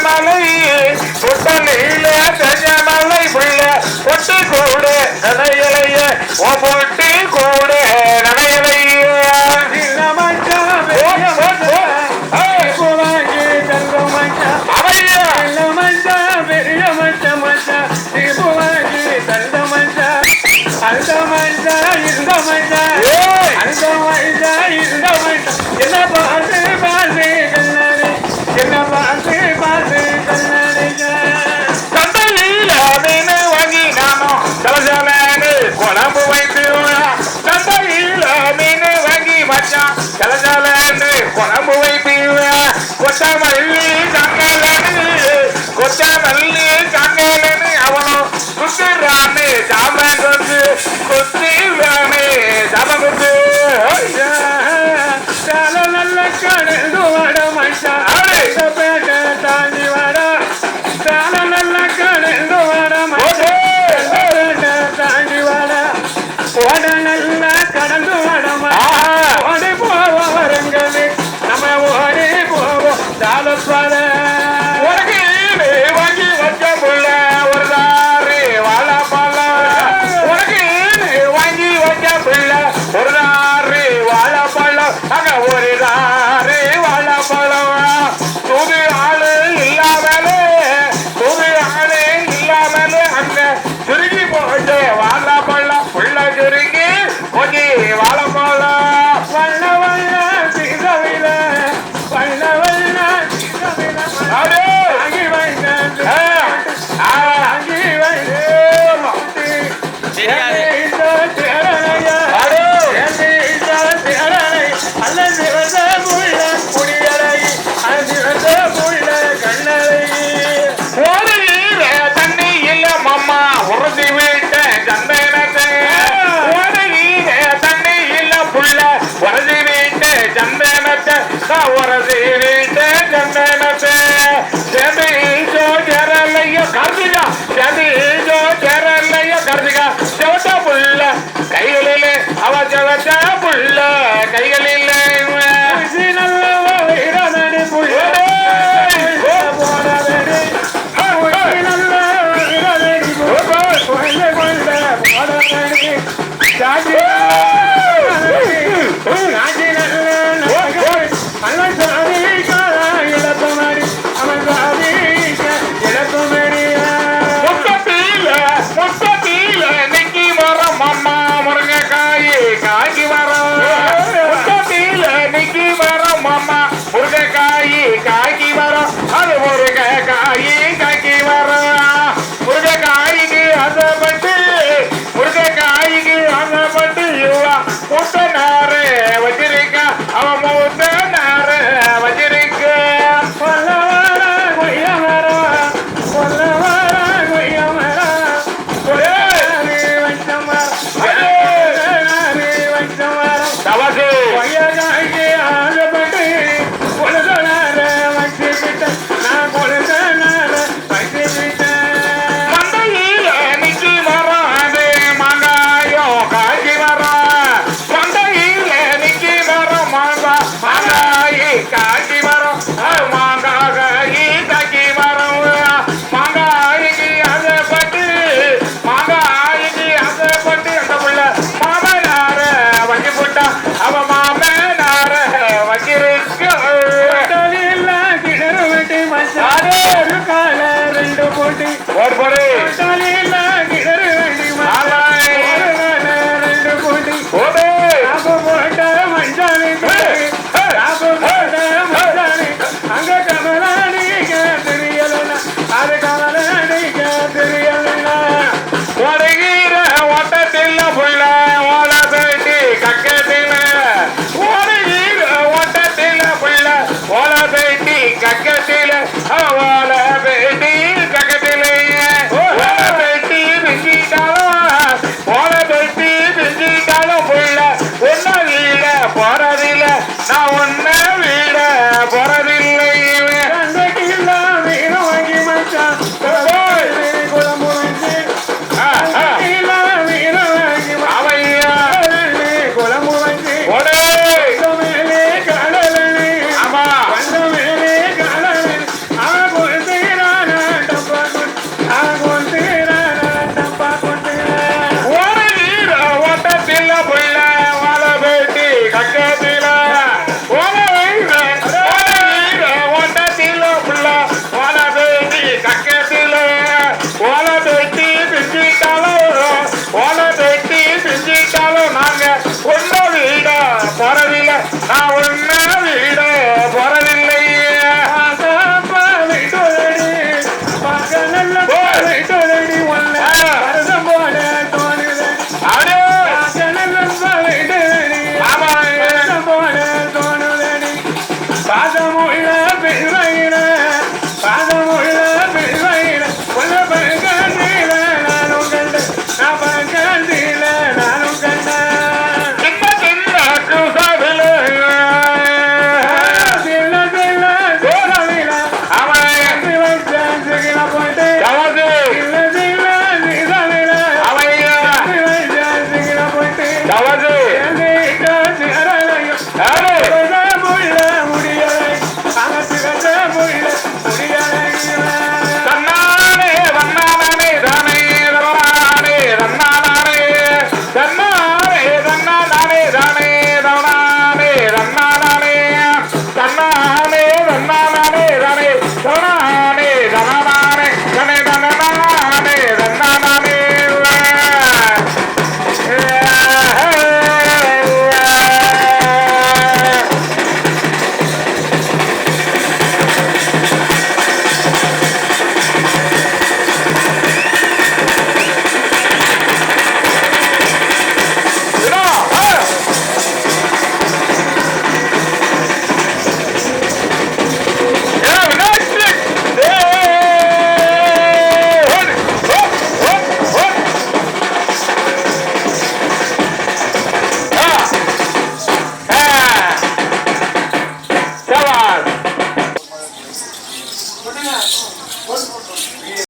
மலை பொட்டலில தஜமலை புள்ள பொட்டி கூட நடையலைய பொட்டி கூட நடையலைய என்ன பாட்டு பாட்டு கண்ணாடி என்ன பாட்டு பாட்டு கண்ணாடி சந்தையில மீன் வாங்கி நானும் சலசலன்னு குழம்பு வைத்து சந்தையில மீன் வாங்கி மச்சான் சலசலன்னு குழம்பு வைத்து கொத்தமல்லி சங்கலன்னு கொத்தமல்லி சங்கலன்னு அவனும் குத்துறான்னு சாமன் கொத்து குத்திரானே சாமன் கொத்து நல்ல கடந்து வட மச்சா பேட்ட தாண்டி வட சால நல்ல கடந்து வட மச்சா தாண்டி வட ஓட நல்ல கடந்து வட ஓடி போவரங்களே நம்ம ஓடி போவோம் சாலப்பட உனக்கு வாங்கி வச்ச புள்ள ஒரு தாரி வாழ பழம் உனக்கு வாங்கி வச்ச புள்ள ஒரு தாரி வாழ பழம் அங்க ஒரு தாரி வாழ பழம் புது ஆளு இல்லாமலே புது ஆளு இல்லாமலே அங்க சுருங்கி போட்டு வாழ பழம் புள்ள சுருங்கி கொஞ்சம் வாழ பழம் வண்ண வண்ண சிகவில வண்ண வண்ண சிகவில ஆகி வைத்த ஆகி வைத்த தண்ணி இல்ல மாமா உறுதி வீட்ட சந்தனத்தை தண்ணி இல்ல புள்ள உறுதி வீட்ட சந்தனத்தை உறுதி வீட்ட சந்தனத்தை செதீஜோ ஜரலைய கர்திகா செதீஜோ ஜரலைய கர்திகா செவட்ட புள்ள கைகளிலே அவ செவட்ட புள்ள கைகளிலே காய்ச்சி வரோம் நிக்கி வரோம் மாமா முருங்கைக்காய் காய்ச்சி வரோம் அது முருங்கைக்காய் காய்ச்சி வரோம் முருங்கைக்காய்க்கு ஆசைப்பட்டு முருங்கைக்காய்க்கு ஆசைப்பட்டு இவா முட்டை நாரு வச்சிருக்க அவன் முட்டை நாரு வச்சிருக்க காக்கி மரம் மாங்காய் காக்கி மரம் மாங்காய்க்கு ஆசைப்பட்டு மாங்காய்க்கு ஆசைப்பட்டு அந்த புள்ள மாமனார வங்கி போட்டா அவ மாமனார வங்கிருக்கு கிணறு வெட்டி மச்சாரு கால ரெண்டு போட்டி ஒரு போடு கிணறு வெட்டி ரெண்டு போட்டி போடு போட்ட மஞ்சானுக்கு அங்க கமலாடிக்க தெரியலன்னா அது கமலாடிக்க தெரியலன்னா உடைகிற ஓட்டத்தில் புள்ள ஓல பேட்டி கக்கத்தில் உடைகிற ஓட்டத்தில் புள்ள ஓல பேட்டி கக்கத்தில் ஓல பேட்டி கக்கத்தில் ஆமா